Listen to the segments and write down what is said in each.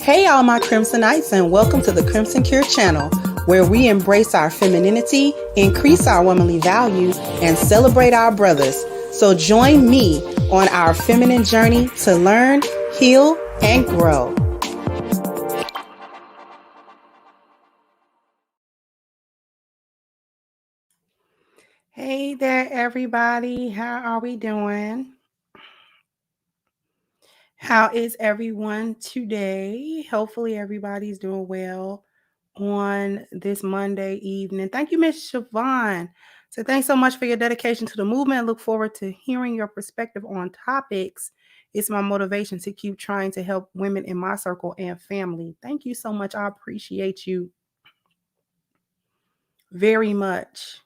Hey, all my Crimsonites, and welcome to the Crimson Cure channel, where we embrace our femininity, increase our womanly value, and celebrate our brothers. So join me on our feminine journey to learn, heal, and grow. Hey there, everybody. How are we doing? How is everyone today? Hopefully everybody's doing well on this Monday evening. Thank you, Miss Siobhan. So thanks so much for your dedication to the movement. I look forward to hearing your perspective on topics. It's my motivation to keep trying to help women in my circle and family. Thank you so much. I appreciate you very much.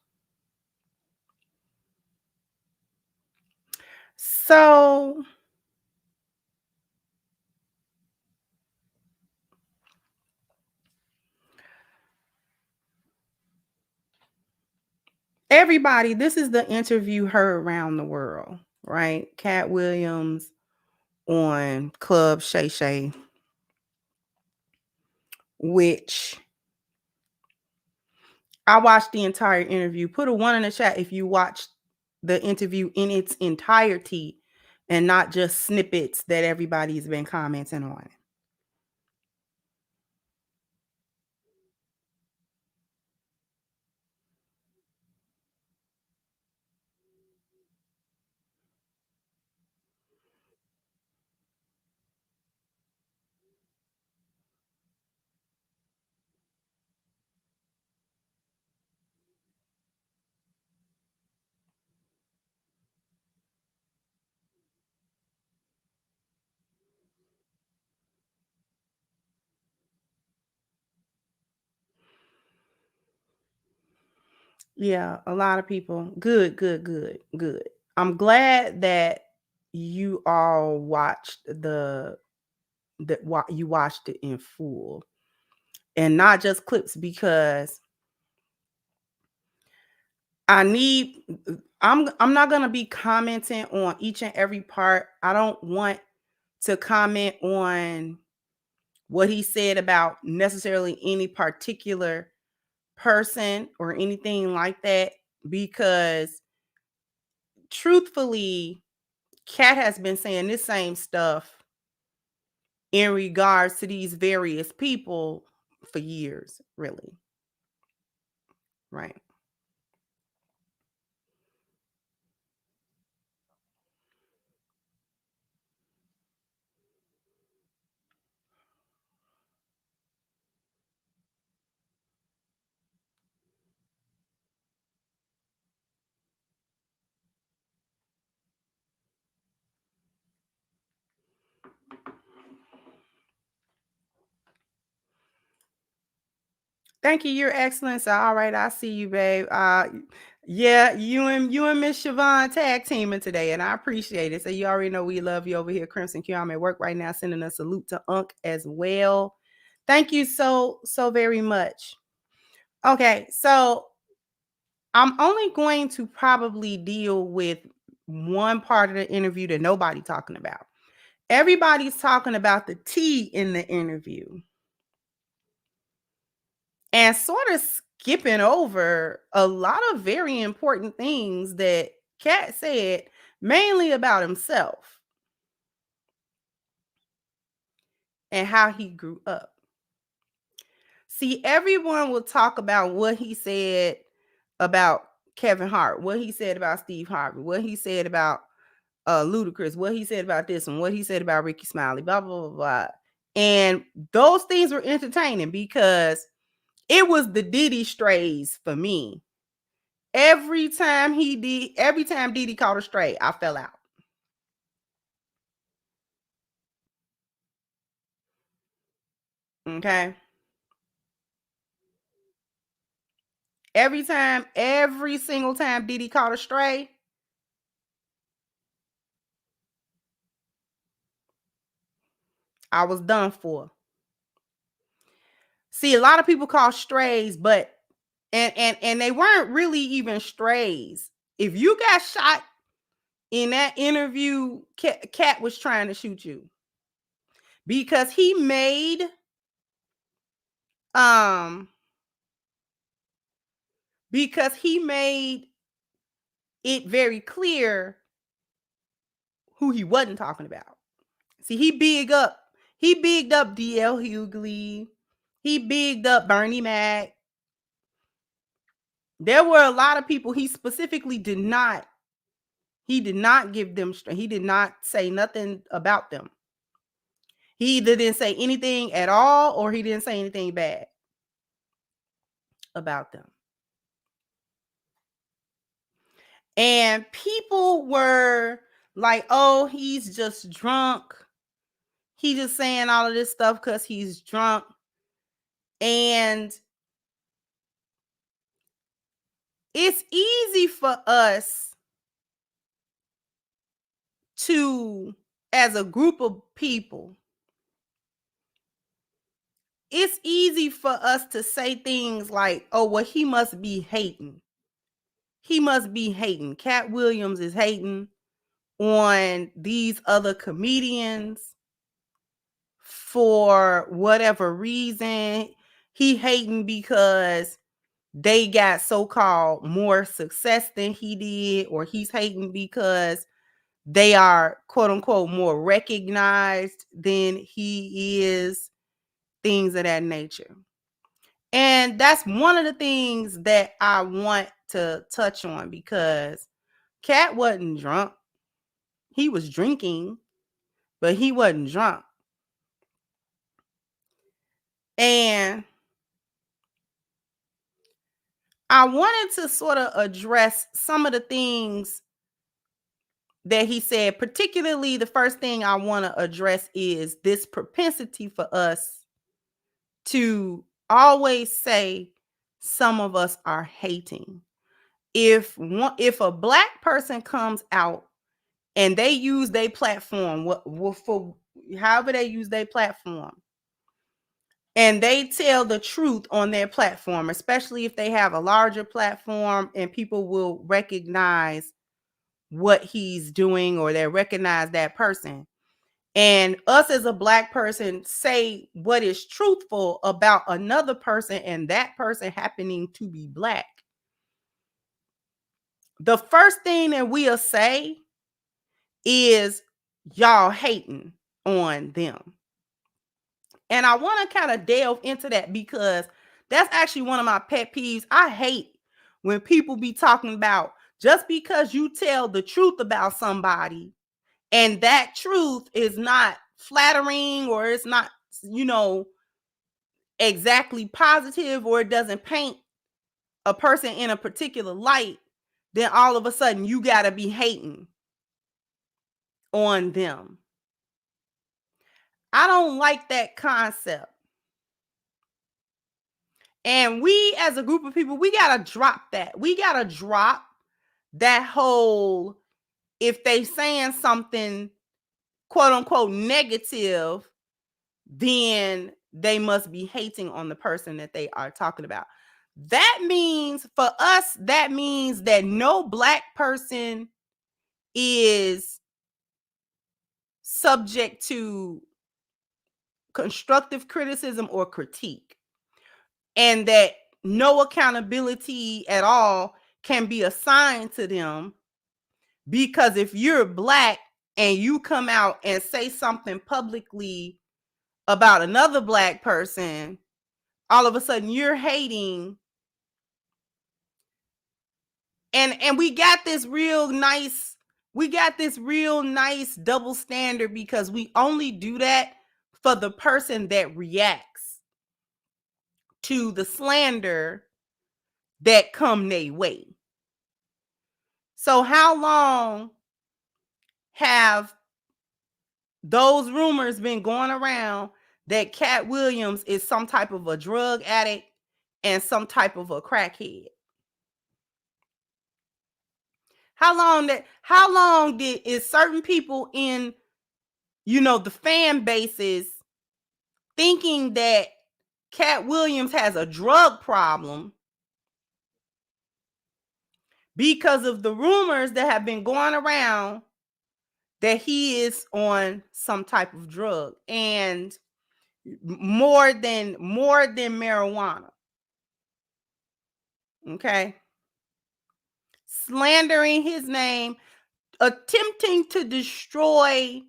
So everybody, this is the interview heard around the world, right? Katt Williams on Club Shay Shay, which I watched the entire interview. Put a 1 in the chat if you watched the interview in its entirety and not just snippets that everybody's been commenting on. Yeah, a lot of people. Good, good, good, good. I'm glad that you all watched you watched it in full and not just clips, because I'm not going to be commenting on each and every part. I don't want to comment on what he said about necessarily any particular person or anything like that, because truthfully, Katt has been saying this same stuff in regards to these various people for years, really. Right. Thank you, Your Excellency. All right, I see you, babe. Yeah, you and Miss Siobhan tag teaming today, and I appreciate it. So you already know we love you over here, Crimson Q. I'm at work right now, sending a salute to Unc as well. Thank you so very much. Okay, so I'm only going to probably deal with one part of the interview that nobody's talking about. Everybody's talking about the tea in the interview and sort of skipping over a lot of very important things that Katt said, mainly about himself and how he grew up. See, everyone will talk about what he said about Kevin Hart, what he said about Steve Harvey, what he said about Ludacris, what he said about this one, what he said about Ricky Smiley, blah, blah, blah, blah. And those things were entertaining because it was the Diddy strays for me. Every time Diddy caught a stray, I fell out. Okay. Every single time Diddy caught a stray, I was done for. See, a lot of people call strays, but and they weren't really even strays. If you got shot in that interview, Katt was trying to shoot you because he made because he made it very clear who he wasn't talking about. See, he bigged up DL Hughley. He bigged up Bernie Mac. There were a lot of people he specifically did not give them strength. He did not say nothing about them. He either didn't say anything at all or he didn't say anything bad about them. And people were like, oh, he's just drunk. He just saying all of this stuff because he's drunk. And it's easy for us to, as a group of people, it's easy for us to say things like, oh, well, he must be hating. He must be hating. Katt Williams is hating on these other comedians for whatever reason. He hating because they got so-called more success than he did, or he's hating because they are quote unquote more recognized than he is, things of that nature. And that's one of the things that I want to touch on, because Katt wasn't drunk. He was drinking, but he wasn't drunk. And I wanted to sort of address some of the things that he said. Particularly, the first thing I want to address is this propensity for us to always say some of us are hating. If a Black person comes out and they use their platform, for however they use their platform, and they tell the truth on their platform, especially if they have a larger platform and people will recognize what he's doing, or they recognize that person, and us as a Black person say what is truthful about another person, and that person happening to be Black, the first thing that we'll say is, y'all hating on them. And I want to kind of delve into that, because that's actually one of my pet peeves. I hate when people be talking about, just because you tell the truth about somebody and that truth is not flattering, or it's not, exactly positive, or it doesn't paint a person in a particular light, then all of a sudden you got to be hating on them. I don't like that concept. And we as a group of people, we got to drop that. We got to drop that whole, if they saying something quote unquote negative, then they must be hating on the person that they are talking about. That means, for us, that means that no Black person is subject to constructive criticism or critique, and that no accountability at all can be assigned to them. Because if you're Black and you come out and say something publicly about another Black person, all of a sudden you're hating. And we got this real nice double standard, because we only do that for the person that reacts to the slander that come their way. So how long have those rumors been going around that Katt Williams is some type of a drug addict and some type of a crackhead? How long is certain people in, the fan bases thinking that Katt Williams has a drug problem because of the rumors that have been going around that he is on some type of drug, and more than marijuana. Okay? Slandering his name, attempting to destroy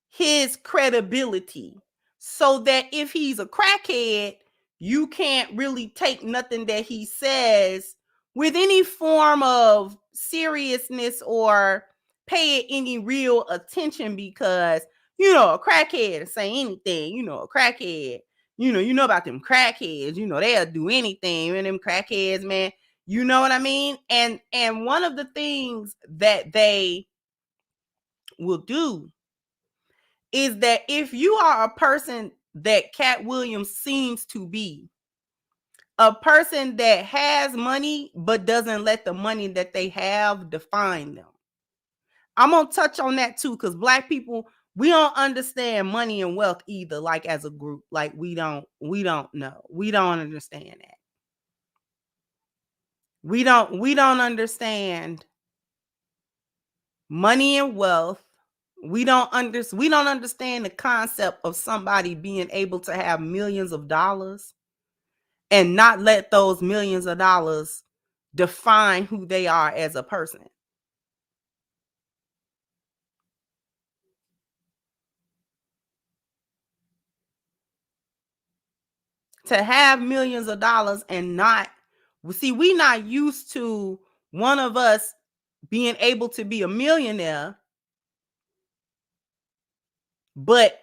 his credibility, so that if he's a crackhead, you can't really take nothing that he says with any form of seriousness or pay it any real attention, because a crackhead say anything. A crackhead, you know about them crackheads, they'll do anything. And them crackheads, man, you know what I mean? And one of the things that they will do is that if you are a person that Katt Williams seems to be, a person that has money but doesn't let the money that they have define them. I'm going to touch on that too, because Black people, we don't understand money and wealth either, like as a group. Like we don't know. We don't understand that. We don't understand money and wealth. We don't understand the concept of somebody being able to have millions of dollars and not let those millions of dollars define who they are as a person. To have millions of dollars and not, see, we not used to one of us being able to be a millionaire, but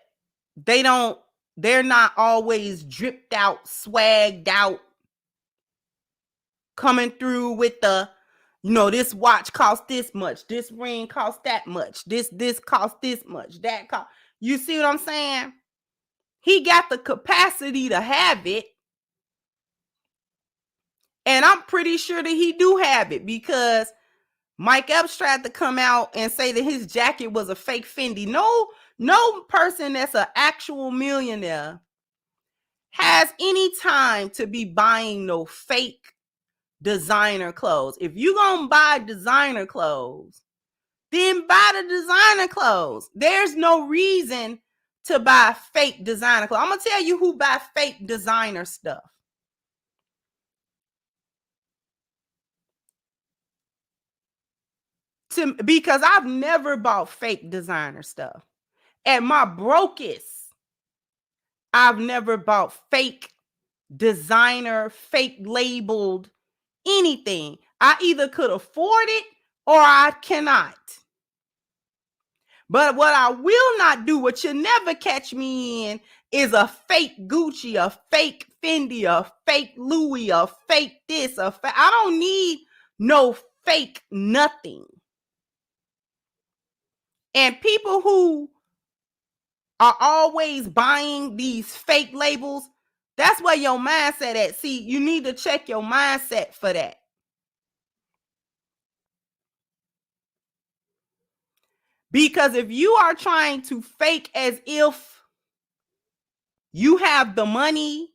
they're not always dripped out, swagged out, coming through with the, this watch costs this much, this ring costs that much, this costs this much, that cost. You see what I'm saying? He got the capacity to have it. And I'm pretty sure that he do have it, because Mike Epps tried to come out and say that his jacket was a fake Fendi. No person that's an actual millionaire has any time to be buying no fake designer clothes. If you gonna buy designer clothes, then buy the designer clothes. There's no reason to buy fake designer clothes. I'm gonna tell you who buy fake designer stuff. Because I've never bought fake designer stuff. At my brokest, I've never bought fake designer, fake labeled anything. I either could afford it or I cannot. But what I will not do, what you'll never catch me in, is a fake Gucci, a fake Fendi, a fake Louis, a fake this, I don't need no fake nothing. And people who are always buying these fake labels, that's where your mindset at. See, you need to check your mindset for that. Because if you are trying to fake as if you have the money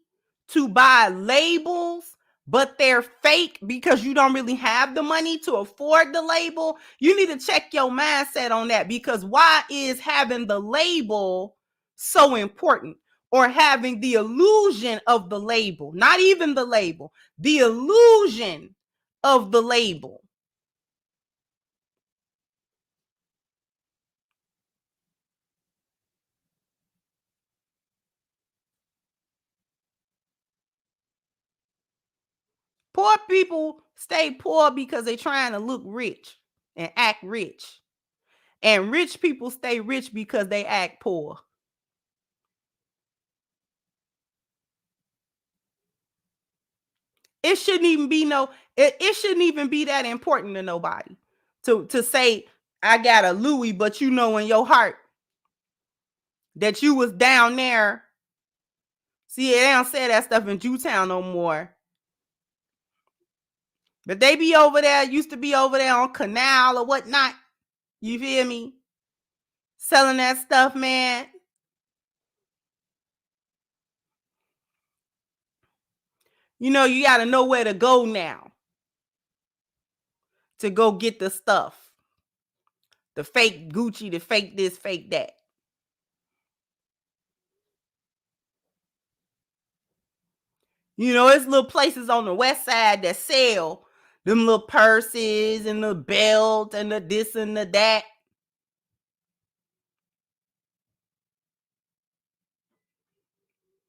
to buy labels, but they're fake because you don't really have the money to afford the label, you need to check your mindset on that. Because why is having the label so important? Or having the illusion of the label, not even the label, the illusion of the label. Poor people stay poor because they're trying to look rich and act rich. And rich people stay rich because they act poor. It shouldn't even be it shouldn't even be that important to nobody to say, I got a Louis, but you know in your heart that you was down there. See, they don't say that stuff in Jewtown no more. But they be over there, used to be over there on Canal or whatnot. You feel me? Selling that stuff, man. You got to know where to go now to go get the stuff. The fake Gucci, the fake this, fake that. It's little places on the west side that sell them little purses and the belt and the this and the that.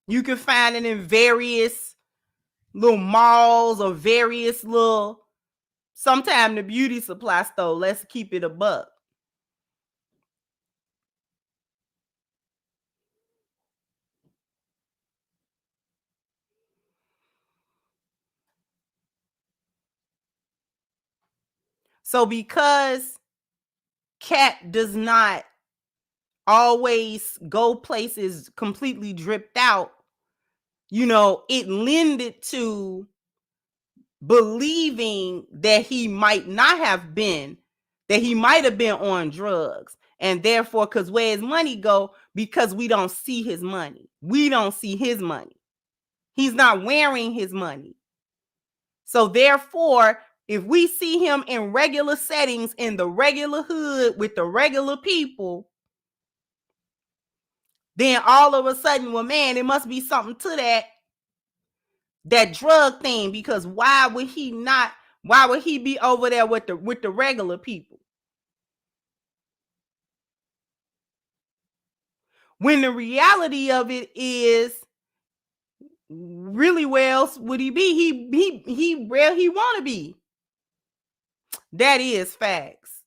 You can find it in various little malls or various little, sometimes the beauty supply store. Let's keep it a buck. So because Katt does not always go places completely dripped out, it lended to believing that he might not have been, that he might have been on drugs. And therefore, because where his money go, because we don't see his money. We don't see his money. He's not wearing his money. So therefore, if we see him in regular settings, in the regular hood with the regular people, then all of a sudden, well, man, it must be something to that. that drug thing, because why would he be over there with the regular people? When the reality of it is, really, where else would he be? He where he want to be. That is facts.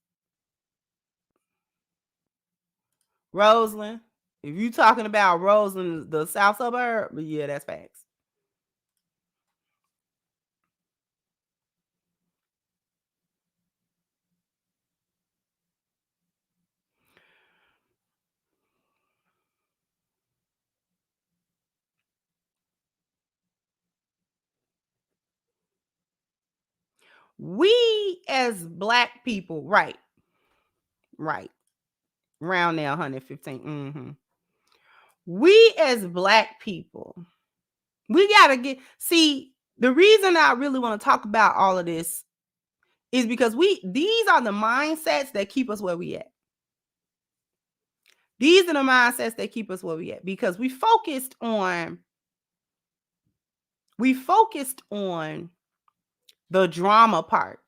Roseland, if you talking about Roseland, the south suburb, yeah, that's facts. We as Black people, right, around there, 115. We as Black people, we gotta see, the reason I really want to talk about all of this is because these are the mindsets that keep us where we at. These are the mindsets that keep us where we at, because we focused on the drama part,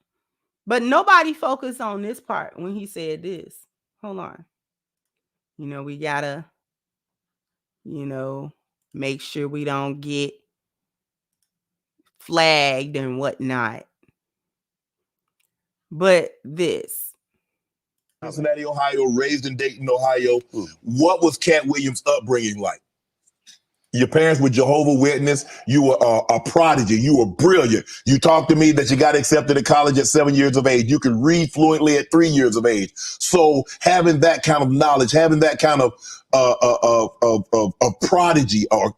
but nobody focused on this part when he said this. Hold on. We gotta, make sure we don't get flagged and whatnot. But this. Cincinnati, Ohio, raised in Dayton, Ohio. What was Katt Williams' upbringing like? Your parents were Jehovah's Witness. You were a prodigy. You were brilliant. You talked to me that you got accepted to college at 7 years of age. You could read fluently at 3 years of age. So having that kind of knowledge, having that kind of prodigy, what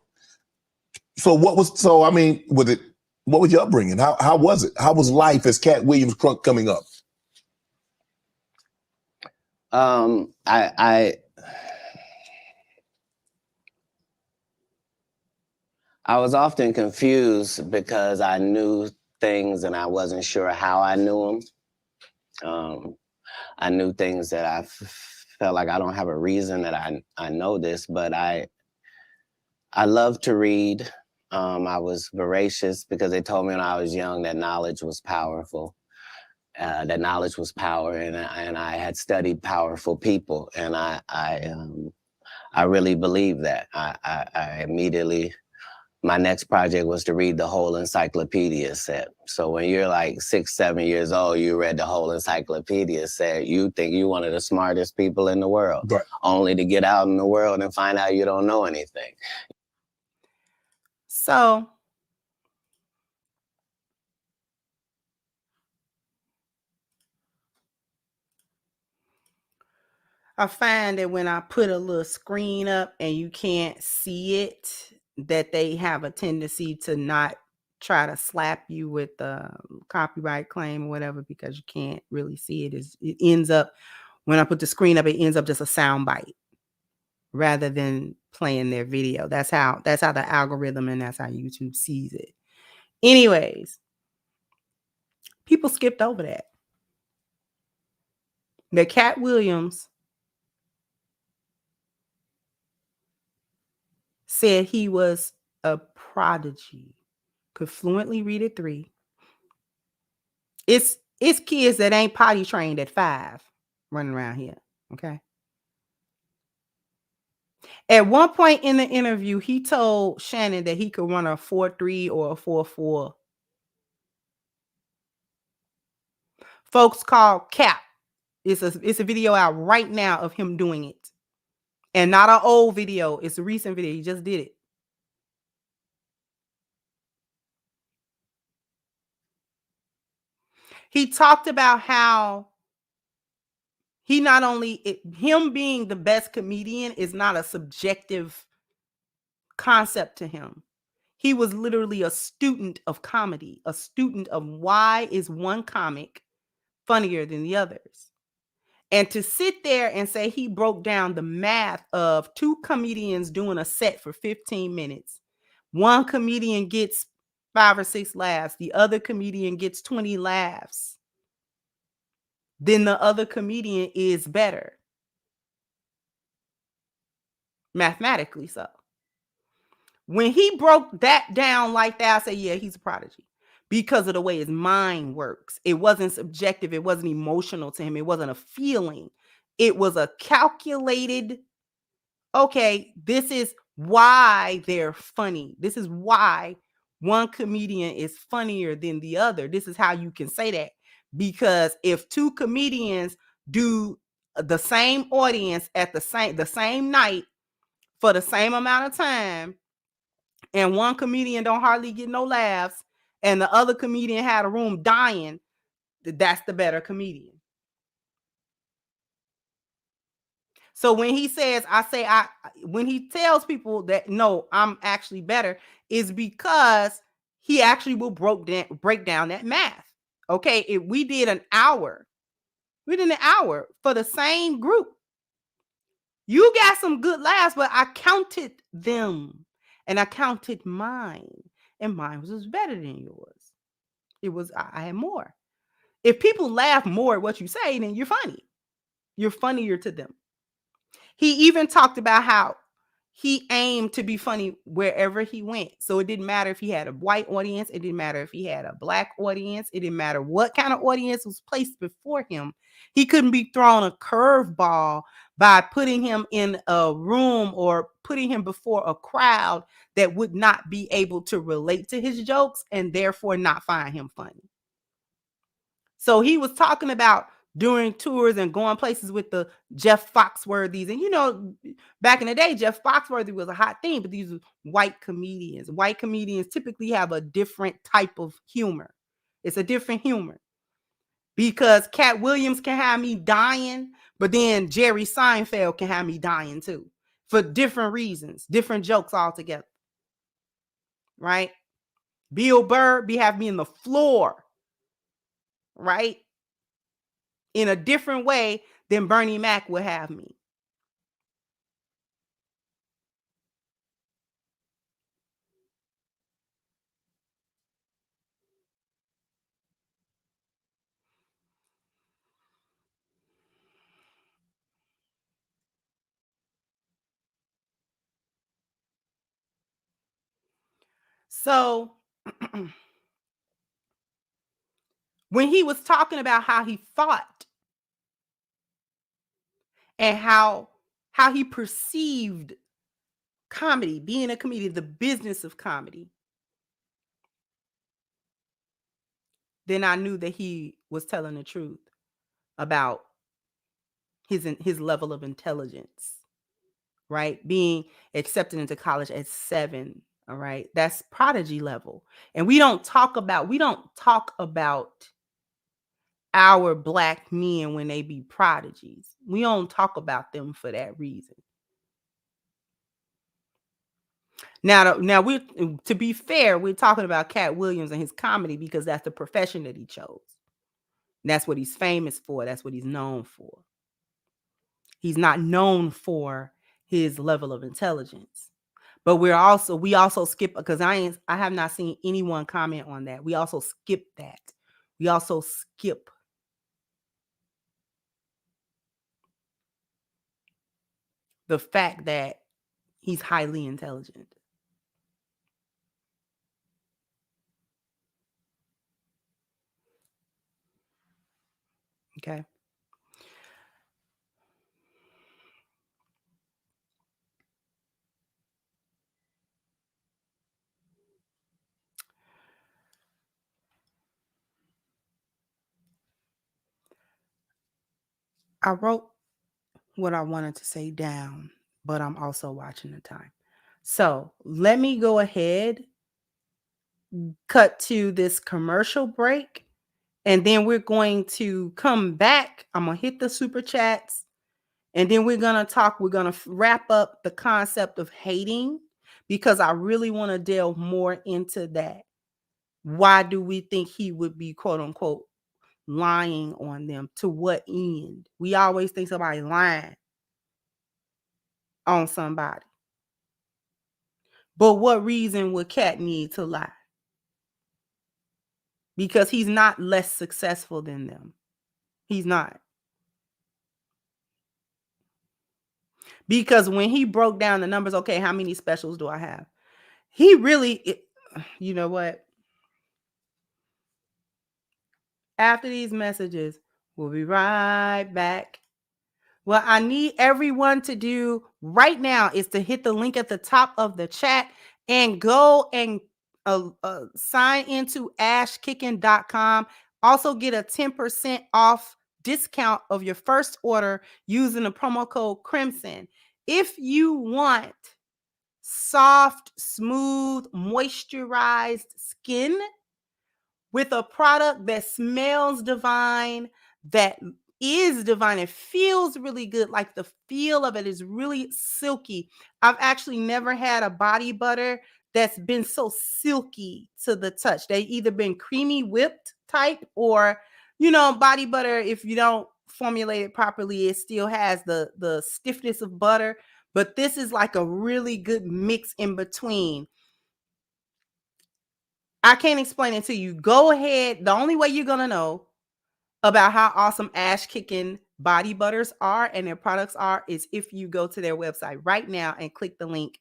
was your upbringing? How was it? How was life as Katt Williams Crunk coming up? I was often confused because I knew things and I wasn't sure how I knew them. I knew things that I felt like I don't have a reason that I know this, but I love to read. I was voracious because they told me when I was young that knowledge was powerful. That knowledge was power, and I had studied powerful people, and I really believe that. I immediately, my next project was to read the whole encyclopedia set. So when you're like 6, 7 years old, you read the whole encyclopedia set, you think you're one of the smartest people in the world, right, only to get out in the world and find out you don't know anything. So I find that when I put a little screen up and you can't see it, that they have a tendency to not try to slap you with the copyright claim or whatever, because you can't really see it. It ends up, when I put the screen up, it ends up just a sound bite rather than playing their video. That's how the algorithm and that's how YouTube sees it. Anyways, people skipped over that. The Katt Williams said he was a prodigy, could fluently read at 3. It's kids that ain't potty trained at 5 running around here, okay? At one point in the interview, he told Shannon that he could run a 4.3 or a 4.4. Folks called Katt. It's a video out right now of him doing it. And not an old video. It's a recent video. He just did it. He talked about how he not only, him being the best comedian is not a subjective concept to him. He was literally a student of comedy, a student of why is one comic funnier than the others. And to sit there and say he broke down the math of 2 comedians doing a set for 15 minutes. One comedian gets 5 or 6 laughs. The other comedian gets 20 laughs. Then the other comedian is better. Mathematically so. When he broke that down like that, I say, yeah, he's a prodigy because of the way his mind works. It wasn't subjective. It wasn't emotional to him. It wasn't a feeling. It was a calculated, okay, this is why they're funny. This is why one comedian is funnier than the other. This is how you can say that. Because if two comedians do the same audience at the same night for the same amount of time, and one comedian don't hardly get no laughs, and the other comedian had a room dying, that's the better comedian. So when he says, when he tells people that, no, I'm actually better, is because he actually will break down that math. Okay, if we did an hour for the same group, you got some good laughs, but I counted them and I counted mine, and mine was better than yours. It was, I had more. If people laugh more at what you say, then you're funny. You're funnier to them. He even talked about how he aimed to be funny wherever he went. So it didn't matter if he had a white audience. It didn't matter if he had a black audience. It didn't matter what kind of audience was placed before him. He couldn't be thrown a curveball by putting him in a room or putting him before a crowd that would not be able to relate to his jokes and therefore not find him funny. So he was talking about doing tours and going places with the Jeff Foxworthys. And, you know, back in the day, Jeff Foxworthy was a hot thing, but these were white comedians. White comedians typically have a different type of humor. It's a different humor. Because Katt Williams can have me dying, but then Jerry Seinfeld can have me dying too. For different reasons, different jokes altogether. Right? Bill Burr be having me in the floor. Right? In a different way than Bernie Mac would have me. So when he was talking about how he thought and how he perceived comedy, being a comedian, the business of comedy, then I knew that he was telling the truth about his level of intelligence, right? Being accepted into college at 7, all right? That's prodigy level. And we don't talk about our Black men when they be prodigies. We don't talk about them for that reason. Now we, to be fair, we're talking about Katt Williams and his comedy because that's the profession that he chose. That's what he's famous for. That's what he's known for. He's not known for his level of intelligence. But we also skip, because I have not seen anyone comment on that. We also skip that. We also skip the fact that he's highly intelligent. Okay. I wrote what I wanted to say down, but I'm also watching the time. So let me go ahead, cut to this commercial break, and then we're going to come back. I'm going to hit the super chats, and then we're going to wrap up the concept of hating, because I really want to delve more into that. Why do we think he would be, quote unquote, lying on them? To what end? We always think somebody lying on somebody. But what reason would Katt need to lie? Because he's not less successful than them. He's not. Because when he broke down the numbers, okay, how many specials do I have? he really, you know what? After these messages, we'll be right back. What I need everyone to do right now is to hit the link at the top of the chat and go and sign into ashkicking.com. Also get a 10% off discount of your first order using the promo code Crimson. If you want soft, smooth, moisturized skin with a product that smells divine, that is divine, and feels really good, like the feel of it is really silky. I've actually never had a body butter that's been so silky to the touch. They either been creamy whipped type, or body butter, if you don't formulate it properly, it still has the stiffness of butter, but this is like a really good mix in between. I can't explain it to you. Go ahead. The only way you're going to know about how awesome ash kicking body butters are and their products are is if you go to their website right now and click the link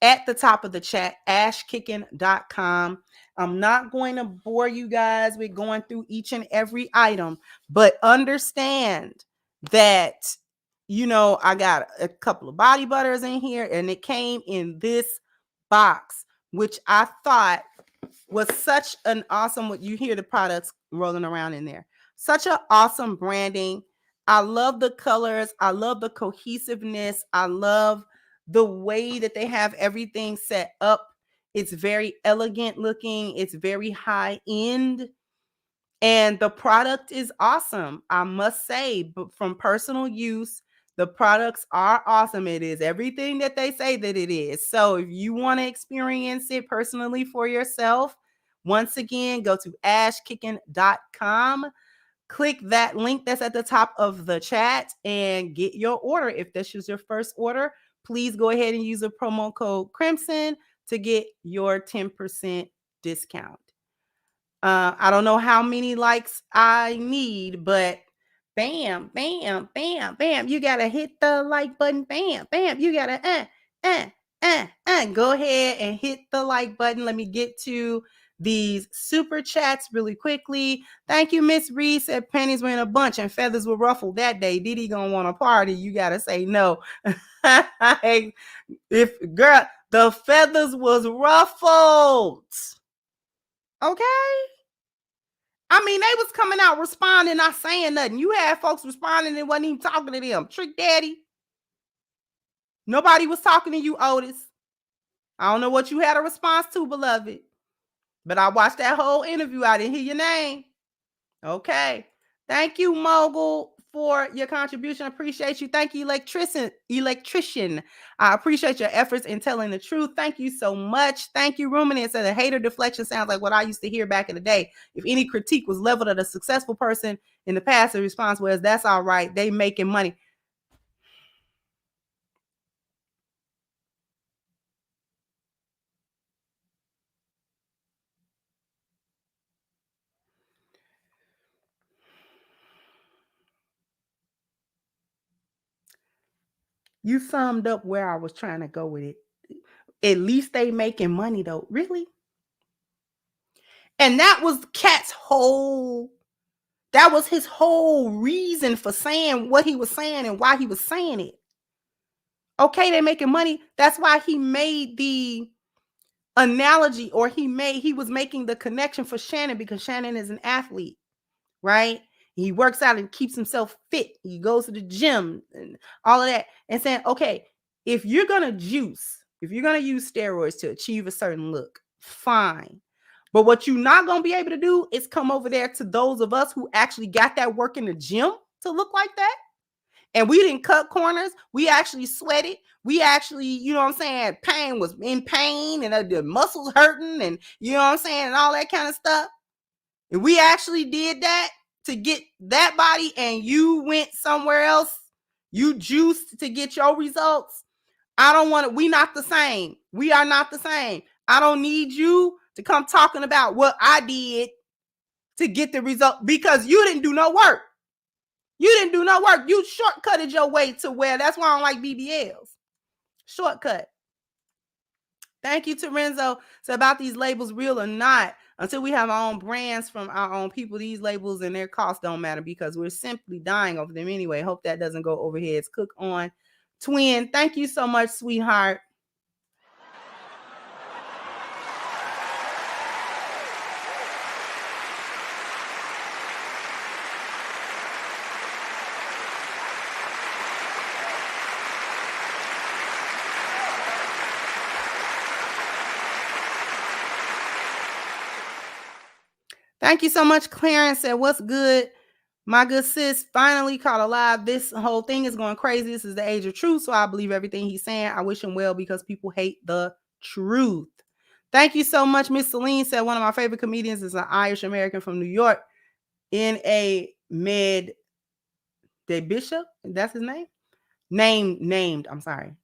at the top of the chat, ashkicking.com. I'm not going to bore you guys with going through each and every item, but understand that, I got a couple of body butters in here, and it came in this box, which I thought was such an awesome, what you hear the products rolling around in there. Such an awesome branding. I love the colors. I love the cohesiveness. I love the way that they have everything set up. It's very elegant looking. It's very high end. And the product is awesome. I must say, but from personal use, the products are awesome. It is everything that they say that it is. So if you want to experience it personally for yourself, once again, go to ashkicking.com. Click that link that's at the top of the chat and get your order. If this is your first order, please go ahead and use the promo code Crimson to get your 10% discount. I don't know how many likes I need, but bam, bam, bam, bam. You got to hit the like button. Bam, bam. You got to go ahead and hit the like button. Let me get to these super chats really quickly. Thank you, Miss Reese. Said panties were in a bunch and feathers were ruffled that day. Diddy gonna want a party? You gotta say no. If girl, the feathers was ruffled. Okay. I mean, they was coming out responding, not saying nothing. You had folks responding and wasn't even talking to them. Trick Daddy. Nobody was talking to you, Otis. I don't know what you had a response to, beloved. But I watched that whole interview. I didn't hear your name. Okay. Thank you, Mogul, for your contribution. I appreciate you. Thank you, electrician. I appreciate your efforts in telling the truth. Thank you so much. Thank you, Ruminant. Said the hater deflection sounds like what I used to hear back in the day. If any critique was leveled at a successful person in the past, the response was, that's all right. They making money. You summed up where I was trying to go with it. At least they making money though. Really? And that was Katt's that was his whole reason for saying what he was saying and why he was saying it. Okay, they're making money. That's why he made the analogy, or he was making the connection for Shannon, because Shannon is an athlete, right? He works out and keeps himself fit. He goes to the gym and all of that, and saying, okay, if you're going to use steroids to achieve a certain look, fine. But what you're not going to be able to do is come over there to those of us who actually got that work in the gym to look like that. And we didn't cut corners. We actually sweated. We actually, you know what I'm saying, pain was in pain, and the muscles hurting, and you know what I'm saying, and all that kind of stuff. And we actually did that to get that body, and you went somewhere else. You juiced to get your results. I don't want to. We not the same. We are not the same. I don't need you to come talking about what I did to get the result, because you didn't do no work. You didn't do no work. You shortcutted your way to where. That's why I don't like BBLs. Shortcut. Thank you, Terenzo. So about these labels, real or not, until we have our own brands from our own people, these labels and their costs don't matter because we're simply dying over them anyway. Hope that doesn't go over heads. Cook on. Twin, thank you so much, sweetheart. Thank you so much. Clarence said, what's good? My good sis finally caught alive. This whole thing is going crazy. This is the age of truth. So I believe everything he's saying. I wish him well because people hate the truth. Thank you so much. Miss Celine said, one of my favorite comedians is an Irish American from New York. N.A. Med De Bishop. That's his name? Named. I'm sorry.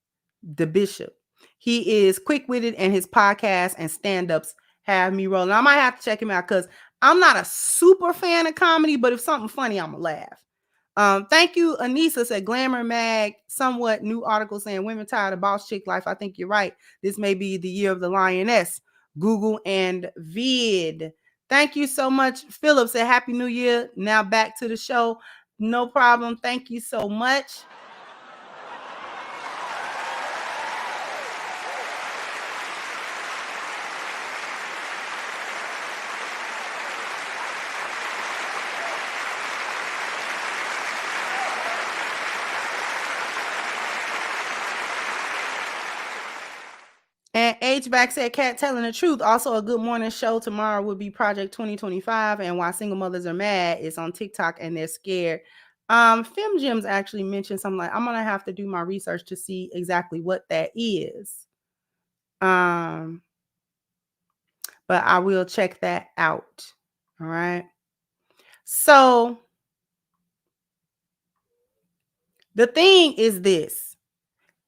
The Bishop. He is quick-witted and his podcast and stand-ups have me rolling. I might have to check him out because I'm not a super fan of comedy, but if something funny, I'm gonna laugh. Thank you. Anissa said Glamour Mag, somewhat new article saying women tired of boss chick life. I think you're right. This may be the year of the lioness. Google and Vid. Thank you so much. Philip said Happy New Year. Now back to the show. No problem. Thank you so much. And H-Back said, Katt telling the truth. Also, a good morning show tomorrow would be Project 2025. And Why Single Mothers Are Mad is on TikTok and they're scared. Fem Gems actually mentioned something like, I'm going to have to do my research to see exactly what that is. But I will check that out. All right. So the thing is this.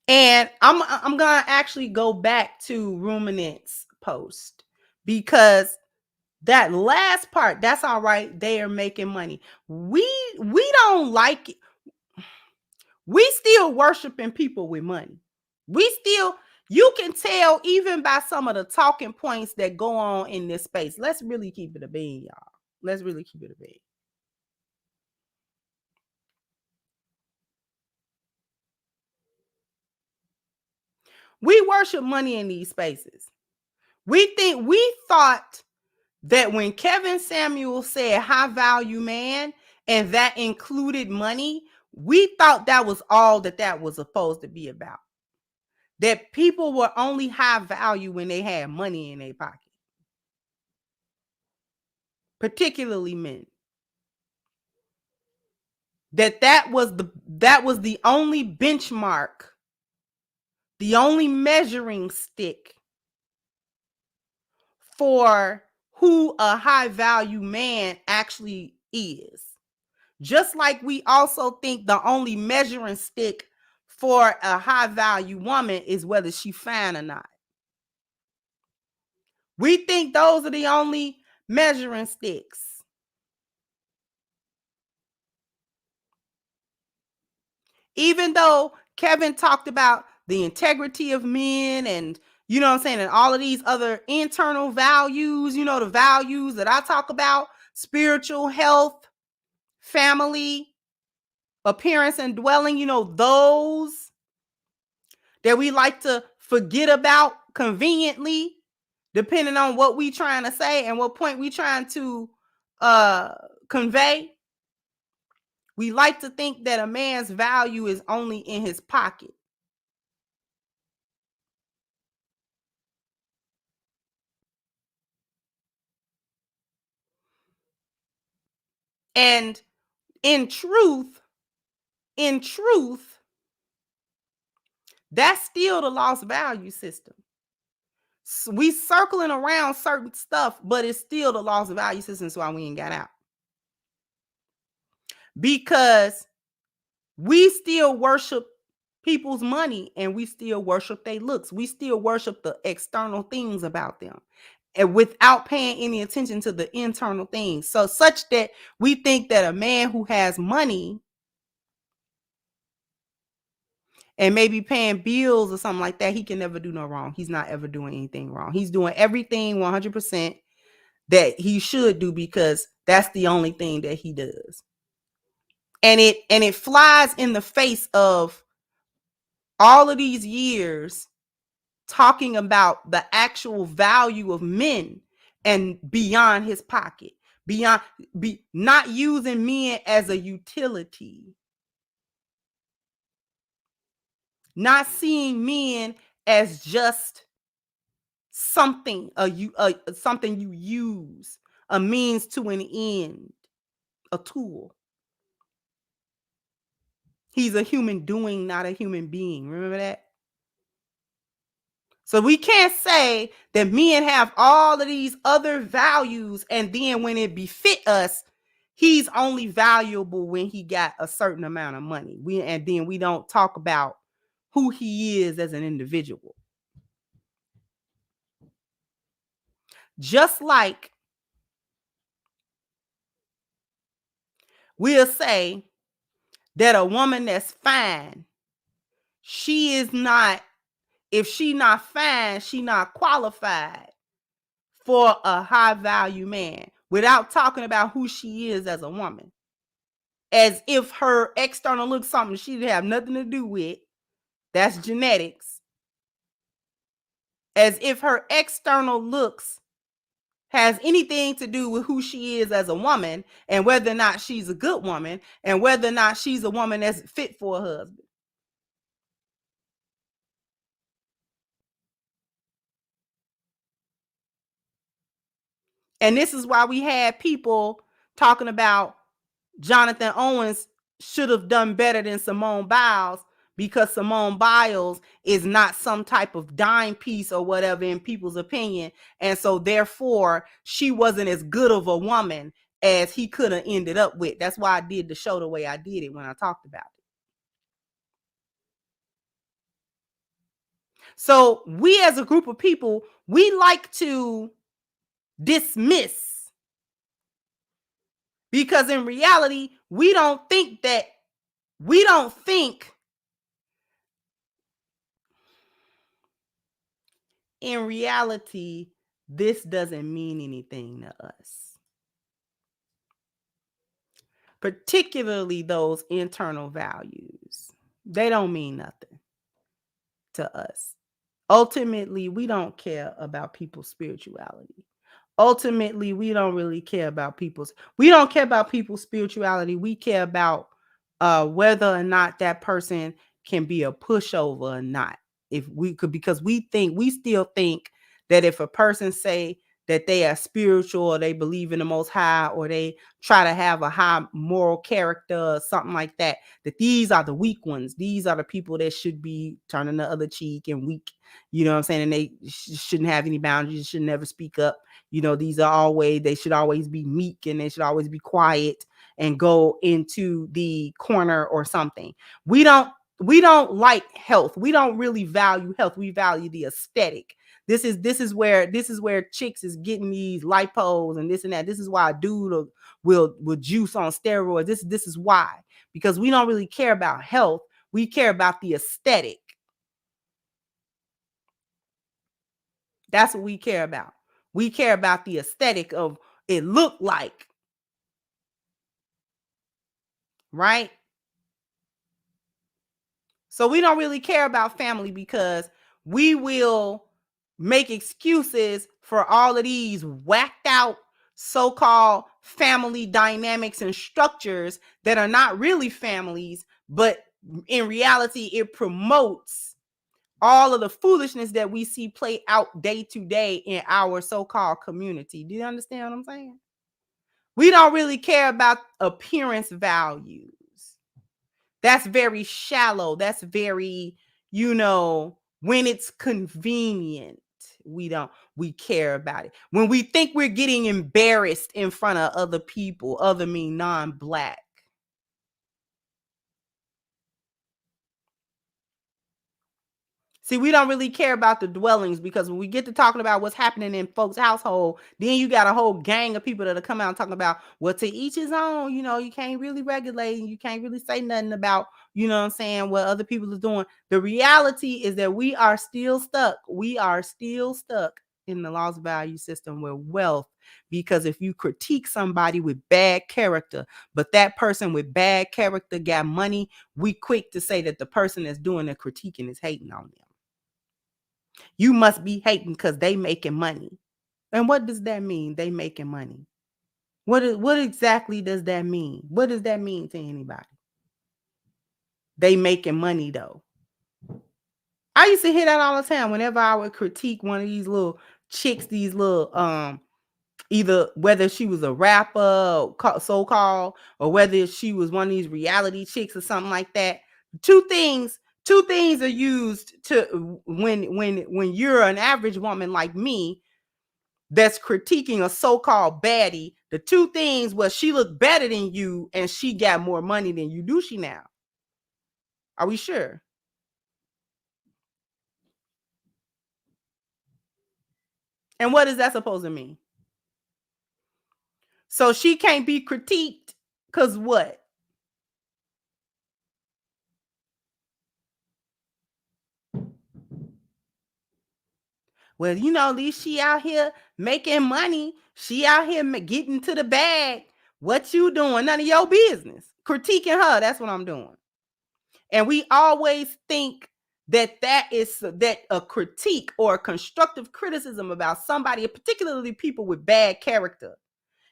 And I'm gonna actually go back to Ruminant's post because that last part, that's all right. They are making money. We don't like it. We still worshiping people with money. You can tell even by some of the talking points that go on in this space. Let's really keep it a bean, y'all. Let's really keep it a bean. We worship money in these spaces. We thought that when Kevin Samuel said high value man, and that included money, we thought that was all that was supposed to be about. That people were only high value when they had money in their pocket. Particularly men. That was the only benchmark, the only measuring stick for who a high value man actually is. Just like we also think the only measuring stick for a high value woman is whether she fine or not. We think those are the only measuring sticks. Even though Kevin talked about the integrity of men and, you know what I'm saying, and all of these other internal values, you know, the values that I talk about, spiritual health, family, appearance and dwelling, you know, those that we like to forget about conveniently, depending on what we trying to say and what point we trying to convey. We like to think that a man's value is only in his pocket. And in truth, that's still the lost value system. So we circling around certain stuff, but it's still the lost value system. That's why we ain't got out. Because we still worship people's money and we still worship their looks. We still worship the external things about them and without paying any attention to the internal things. So such that we think that a man who has money and maybe paying bills or something like that, he can never do no wrong. He's not ever doing anything wrong. He's doing everything 100% that he should do, because that's the only thing that he does. And it flies in the face of all of these years talking about the actual value of men and beyond his pocket, not using men as a utility, not seeing men as just something something you use, a means to an end, a tool. He's a human doing, not a human being. Remember that? So we can't say that men have all of these other values, and then when it befit us, he's only valuable when he got a certain amount of money. And then we don't talk about who he is as an individual. Just like we'll say that a woman that's fine, she is not, if she not fine, she not qualified for a high value man, without talking about who she is as a woman. As if her external looks something she didn't have nothing to do with. That's genetics. As if her external looks has anything to do with who she is as a woman, and whether or not she's a good woman, and whether or not she's a woman that's fit for a husband. And this is why we had people talking about Jonathan Owens should have done better than Simone Biles, because Simone Biles is not some type of dime piece or whatever in people's opinion. And so therefore she wasn't as good of a woman as he could have ended up with. That's why I did the show the way I did it when I talked about it. So we as a group of people, we like to dismiss, because in reality, we don't think in reality, this doesn't mean anything to us. Particularly those internal values. They don't mean nothing to us. Ultimately, we don't care about people's spirituality. Ultimately, we don't really care about people's spirituality. We care about whether or not that person can be a pushover or not. If we could, because we still think that if a person say that they are spiritual, or they believe in the Most High, or they try to have a high moral character or something like that, that these are the weak ones. These are the people that should be turning the other cheek and weak. You know what I'm saying? And they shouldn't have any boundaries, should never speak up. You know, they should always be meek, and they should always be quiet and go into the corner or something. We don't like health. We don't really value health. We value the aesthetic. This is where chicks is getting these lipos and this and that. This is why a dude will juice on steroids. This is why, because we don't really care about health. We care about the aesthetic. That's what we care about. We care about the aesthetic of it look like. Right? So we don't really care about family, because we will make excuses for all of these whacked out so-called family dynamics and structures that are not really families, but in reality, it promotes all of the foolishness that we see play out day to day in our so-called community. Do you understand what I'm saying? We don't really care about appearance values. That's very shallow. That's very, when it's convenient, we care about it. When we think we're getting embarrassed in front of other people, non-Black. See, we don't really care about the dwellings, because when we get to talking about what's happening in folks' household, then you got a whole gang of people that'll come out and talk about, well, to each his own. You can't really regulate, and you can't really say nothing about, what I'm saying, what other people are doing. The reality is that we are still stuck. We are still stuck in the lost value system with wealth, because if you critique somebody with bad character, but that person with bad character got money, we quick to say that the person that's doing the critiquing is hating on them. You must be hating because they making money. And what does that mean? They making money. What exactly does that mean? What does that mean to anybody? They making money though. I used to hear that all the time whenever I would critique one of these little chicks, these little either whether she was a rapper, so-called, or whether she was one of these reality chicks or something like that. Two things are used to when you're an average woman like me that's critiquing a so-called baddie. The two things was she looked better than you and she got more money than you. Do she now? Are we sure? And what is that supposed to mean? So she can't be critiqued because what? Well, at least she out here making money. She out here getting to the bag. What you doing? None of your business. Critiquing her. That's what I'm doing. And we always think that a critique or a constructive criticism about somebody, particularly people with bad character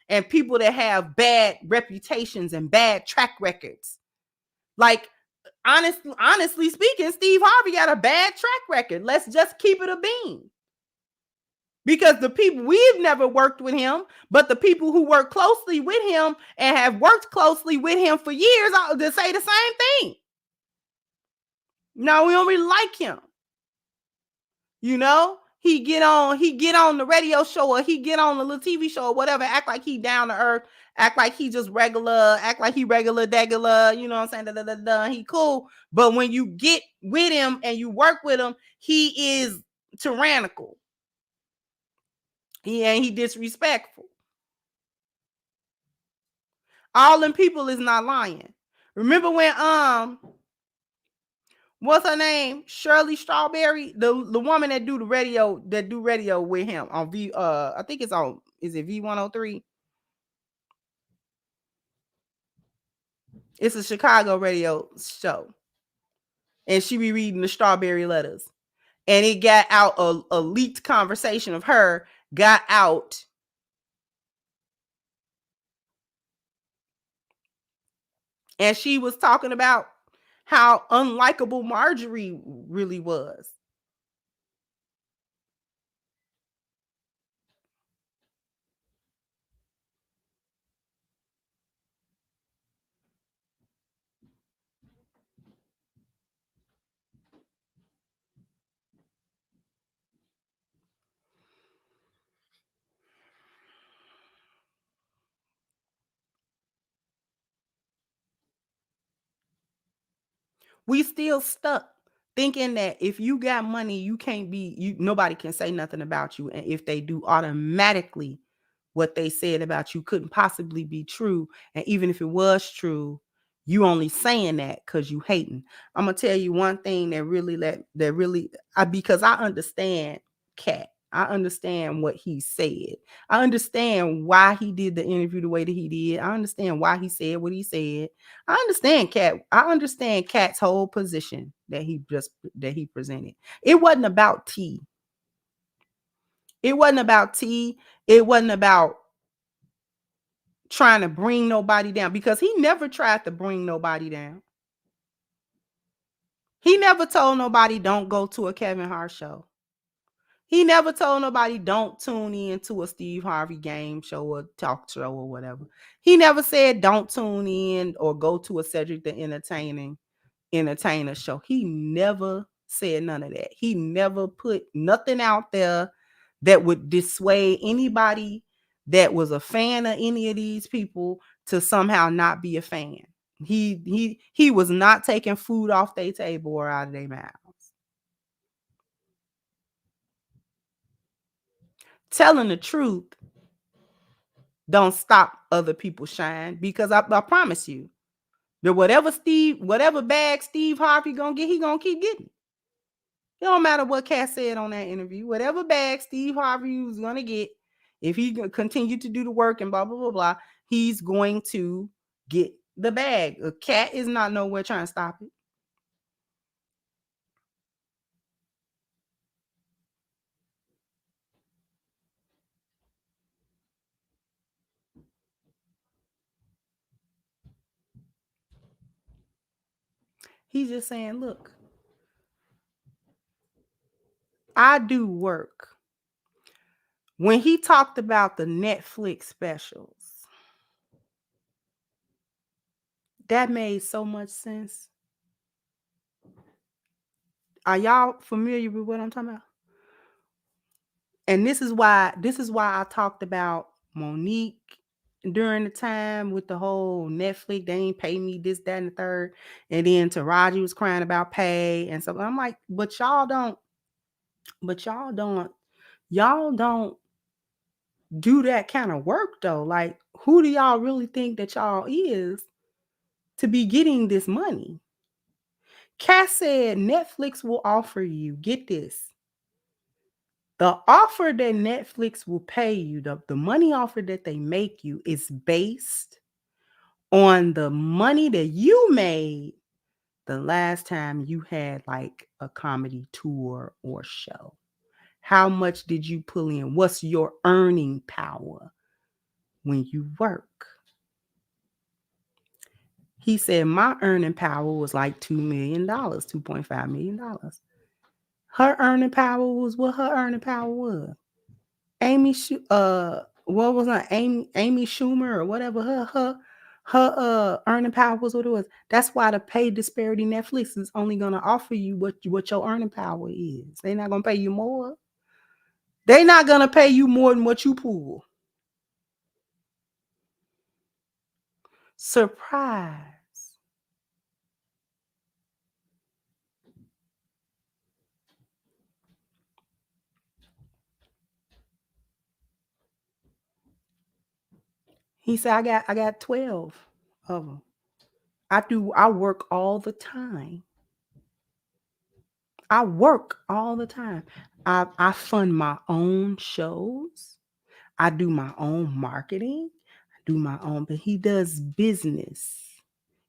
and people that have bad reputations and bad track records. Like, honestly speaking, Steve Harvey got a bad track record. Let's just keep it a bean. Because the people, we've never worked with him, but the people who work closely with him and have worked closely with him for years, they say the same thing. No, we don't really like him. He get on the radio show, or he get on the little TV show or whatever, act like he down to earth, act like he just regular, act like he regular degular, you know what I'm saying? He cool. But when you get with him and you work with him, he is tyrannical. He disrespectful. All them people is not lying. Remember when what's her name? Shirley Strawberry, the woman that do radio with him on I think it's on, is it V103? It's a Chicago radio show. And she be reading the Strawberry letters. And it got out, a leaked conversation of her got out. And she was talking about how unlikable Marjorie really was. We still stuck thinking that if you got money, you can't be, nobody can say nothing about you. And if they do, automatically what they said about you couldn't possibly be true. And even if it was true, you only saying that because you hating. I'm gonna tell you one thing because I understand Katt. I understand what he said. I understand why he did the interview the way that he did. I understand why he said what he said. I understand Katt. I understand Katt's whole position that he presented. It wasn't about tea. It wasn't about tea. It wasn't about trying to bring nobody down, because he never tried to bring nobody down. He never told nobody don't go to a Kevin Hart show. He never told nobody don't tune in to a Steve Harvey game show or talk show or whatever. He never said don't tune in or go to a Cedric the Entertainer show. He never said none of that. He never put nothing out there that would dissuade anybody that was a fan of any of these people to somehow not be a fan. He was not taking food off their table or out of their mouths. telling the truth don't stop other people shine, because I promise you that whatever bag Steve Harvey gonna get, he gonna keep getting. It don't matter what Katt said on that interview. Whatever bag Steve Harvey was gonna get, if he continue to do the work and blah blah blah blah, he's going to get the bag. Katt is not nowhere trying to stop it. He's just saying, look, I do work. When he talked about the Netflix specials, that made so much sense. Are y'all familiar with what I'm talking about? And this is why I talked about Monique during the time with the whole Netflix. They ain't pay me this, that, and the third. And then Taraji was crying about pay and stuff. I'm like, but y'all don't do that kind of work though. Like, who do y'all really think that y'all is to be getting this money? Katt said Netflix will offer you, get this, the offer that Netflix will pay you, the money offer that they make you is based on the money that you made the last time you had like a comedy tour or show. How much did you pull in? What's your earning power when you work? He said my earning power was like $2 million, $2.5 million. Her earning power was what her earning power was. Amy Schumer or whatever, her earning power was what it was. That's why the pay disparity Netflix is only gonna offer you what your earning power is. They're not gonna pay you more. They're not gonna pay you more than what you pull. Surprise. He said, I got 12 of them. I work all the time. I work all the time. I fund my own shows. I do my own marketing. I do my own, but he does business.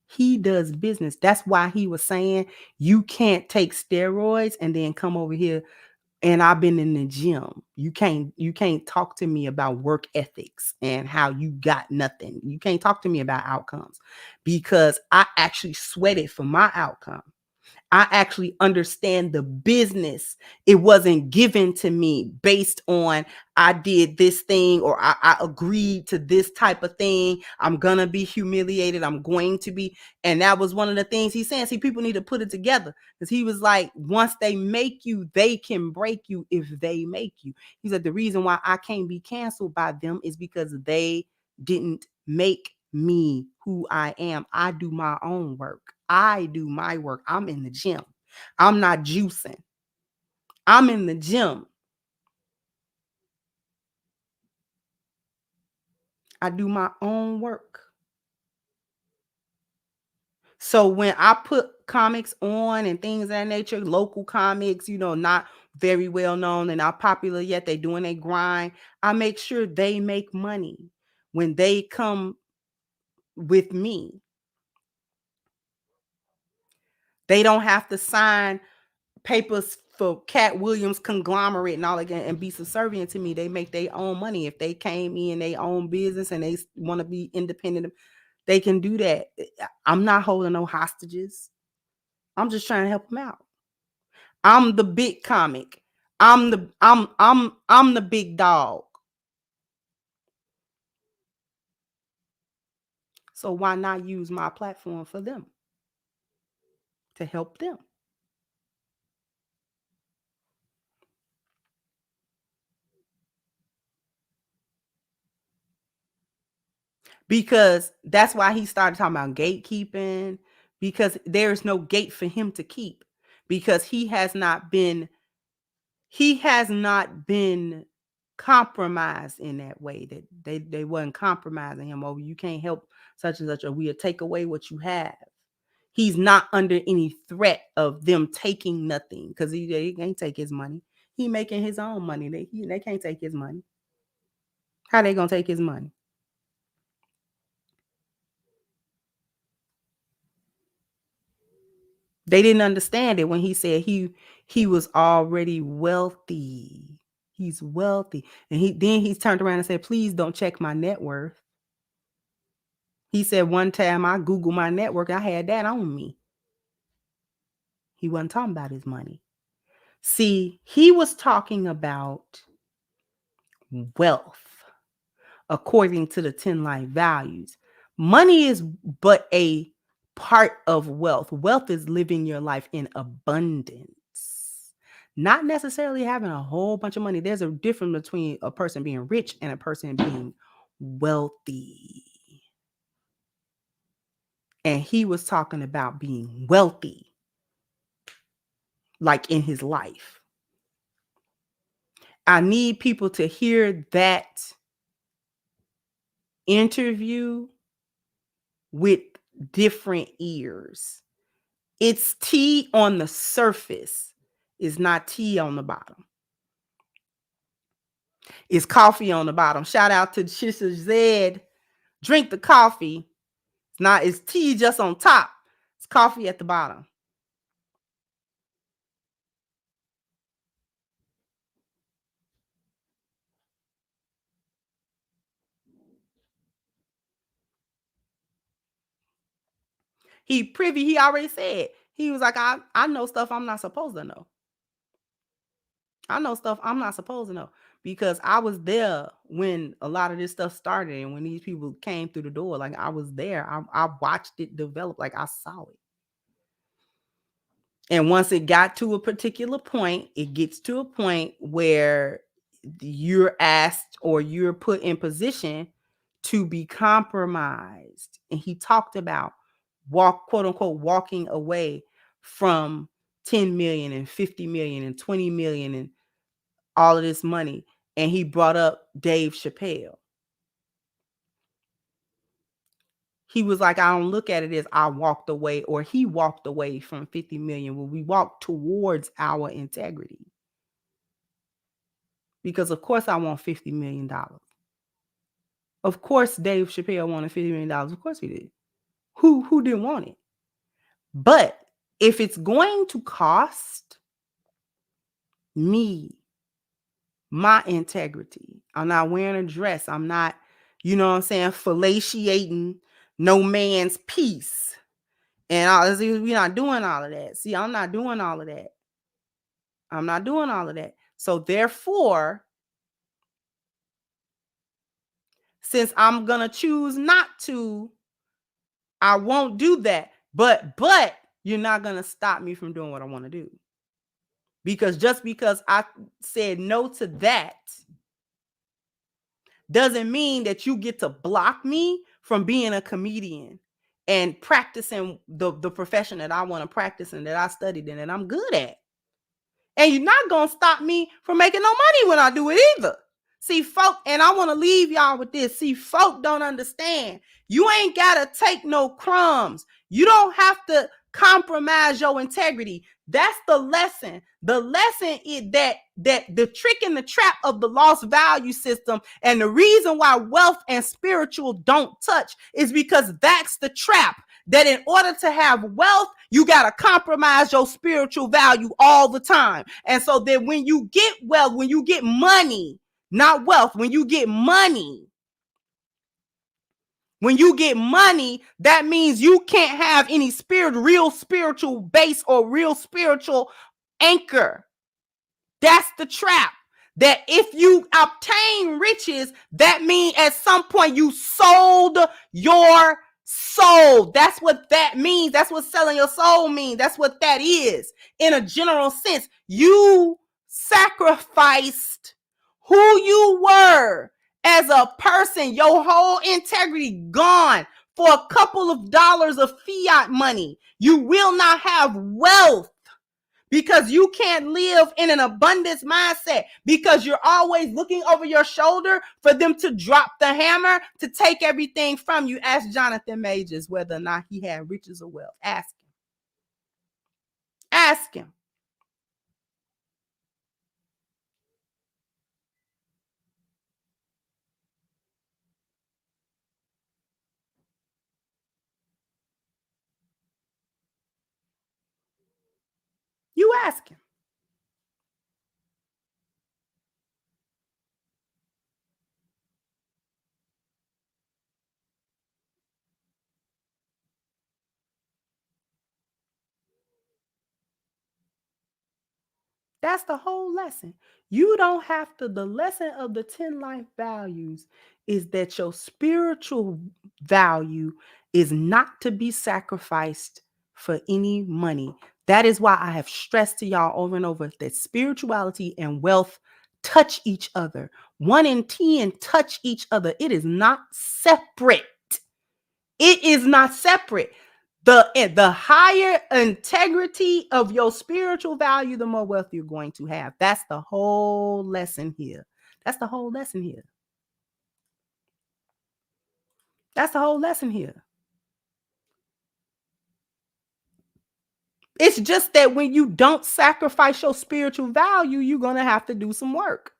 He does business. That's why he was saying you can't take steroids and then come over here. And I've been in the gym. You can't talk to me about work ethics and how you got nothing. You can't talk to me about outcomes, because I actually sweated for my outcome. I actually understand the business. It wasn't given to me based on I did this thing or I agreed to this type of thing. I'm going to be humiliated. I'm going to be. And that was one of the things he's saying. See, people need to put it together, because he was like, once they make you, they can break you if they make you. He said, the reason why I can't be canceled by them is because they didn't make me who I am. I do my own work. I do my work. I'm in the gym. I'm not juicing. I'm in the gym. I do my own work. So when I put comics on and things of that nature, local comics, not very well known and not popular yet, they doing a grind, I make sure they make money when they come with me. They don't have to sign papers for Katt Williams conglomerate and all again and be subservient to me. They make their own money. If they came in their own business and they want to be independent, they can do that. I'm not holding no hostages. I'm just trying to help them out. I'm the big comic. I'm the big dog. So why not use my platform for them, to help them? Because that's why he started talking about gatekeeping, because there's no gate for him to keep, because he has not been compromised in that way, that they wasn't compromising him over you can't help such and such, or we'll take away what you have. He's not under any threat of them taking nothing, because he can't take his money. He making his own money. They can't take his money. How they gonna take his money? They didn't understand it when he said he was already wealthy. He's wealthy. And he's turned around and said, please don't check my net worth. He said one time I Googled my network, I had that on me. He wasn't talking about his money. See, he was talking about wealth according to the 10 life values. Money is but a part of wealth. Wealth is living your life in abundance, not necessarily having a whole bunch of money. There's a difference between a person being rich and a person being wealthy. And he was talking about being wealthy, like in his life. I need people to hear that interview with different ears. It's tea on the surface. It's not tea on the bottom. It's coffee on the bottom. Shout out to Sister Zed. Drink the coffee. It's tea just on top. It's coffee at the bottom. He already said. He was like, I know stuff I'm not supposed to know. I know stuff I'm not supposed to know, because I was there when a lot of this stuff started, and when these people came through the door. Like, I was there. I watched it develop. Like, I saw it. And once it got to a particular point, it gets to a point where you're asked or you're put in position to be compromised. And he talked about quote unquote, walking away from 10 million and 50 million and 20 million and all of this money. And he brought up Dave Chappelle. He was like, I don't look at it as I walked away, or he walked away from 50 million. Well, we walked towards our integrity. Because of course I want $50 million. Of course Dave Chappelle wanted $50 million. Of course he did. Who didn't want it? But if it's going to cost me my integrity, I'm not wearing a dress, I'm not, you know what I'm saying, fellatiating no man's peace. And we're not doing all of that. See, I'm not doing all of that. I'm not doing all of that. So therefore, since I'm going to choose not to, I won't do that. But you're not going to stop me from doing what I want to do. Because just because I said no to that doesn't mean that you get to block me from being a comedian and practicing the profession that I want to practice and that I studied and that I'm good at. And you're not going to stop me from making no money when I do it either. See, folk, and I want to leave y'all with this. See, folk don't understand. You ain't got to take no crumbs. You don't have to compromise your integrity. That's the lesson. The lesson is that the trick and the trap of the lost value system, and the reason why wealth and spiritual don't touch, is because that's the trap. That in order to have wealth, you got to compromise your spiritual value all the time. And so that when you get wealth, when you get money, not wealth, when you get money, that means you can't have any real spiritual base or real spiritual anchor. That's the trap. That if you obtain riches, that means at some point you sold your soul. That's what that means. That's what selling your soul means. That's what that is. In a general sense, you sacrificed who you were as a person, your whole integrity gone for a couple of dollars of fiat money. You will not have wealth because you can't live in an abundance mindset, because you're always looking over your shoulder for them to drop the hammer to take everything from you. Ask Jonathan Majors whether or not he had riches or wealth. Ask him. Ask him. You ask him. That's the whole lesson. You don't have to, the lesson of the 10 life values is that your spiritual value is not to be sacrificed for any money. That is why I have stressed to y'all over and over that spirituality and wealth touch each other. 1 in 10 touch each other. It is not separate. It is not separate. The higher integrity of your spiritual value, the more wealth you're going to have. That's the whole lesson here. That's the whole lesson here. That's the whole lesson here. It's just that when you don't sacrifice your spiritual value, you're going to have to do some work.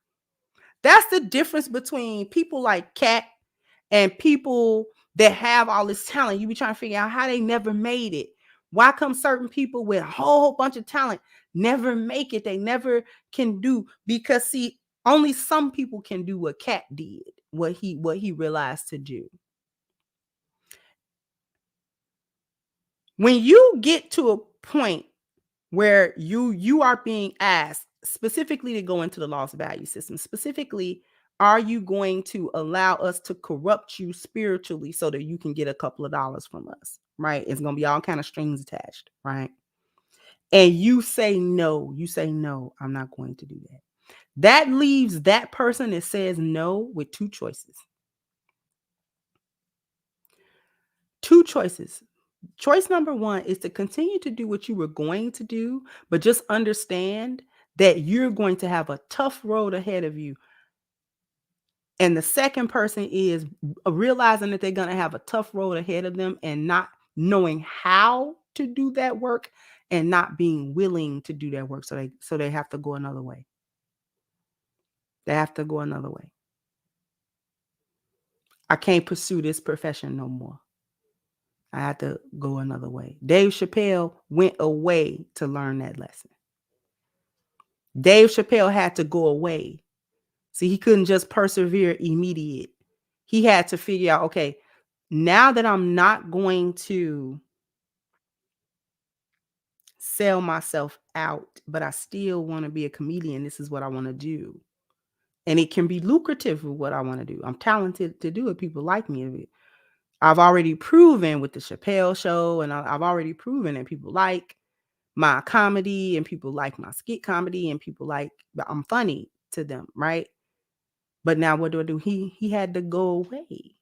That's the difference between people like Katt and people that have all this talent. You be trying to figure out how they never made it. Why come certain people with a whole bunch of talent never make it? They never can do, because see, only some people can do what Katt did, what he realized to do. When you get to a point where you are being asked specifically to go into the lost value system, specifically, are you going to allow us to corrupt you spiritually so that you can get a couple of dollars from us, right? It's going to be all kind of strings attached, right? And you say no, I'm not going to do that. That leaves that person that says no with two choices. Two choices. Choice number 1 is to continue to do what you were going to do, but just understand that you're going to have a tough road ahead of you. And the second person is realizing that they're going to have a tough road ahead of them and not knowing how to do that work and not being willing to do that work. So they have to go another way. They have to go another way. I can't pursue this profession no more. I had to go another way. Dave Chappelle went away to learn that lesson. Dave Chappelle had to go away. See, he couldn't just persevere immediate. He had to figure out, okay, now that I'm not going to sell myself out, but I still want to be a comedian, this is what I want to do. And it can be lucrative with what I want to do. I'm talented to do it. People like me. I've already proven with the Chappelle show, and I've already proven that people like my comedy and people like my skit comedy and people like, I'm funny to them, right? But now what do? He had to go away.